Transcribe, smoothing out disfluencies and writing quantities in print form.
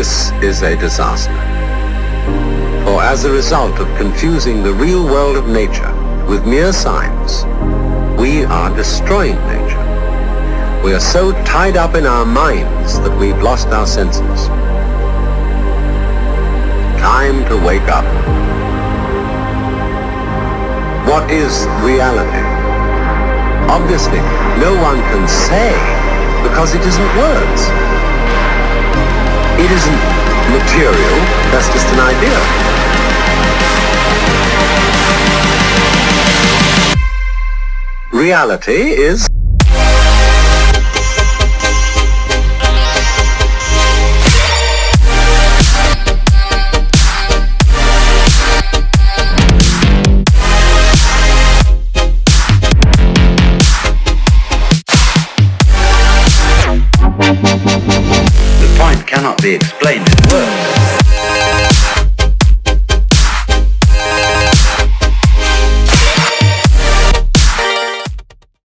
This is a disaster. For as a result of confusing the real world of nature with mere science, we are destroying nature. We are so tied up in our minds that we've lost our senses. Time to wake up. What is reality? Obviously, no one can say because it isn't words. It isn't material, that's just an idea. Reality is cannot be explained in words.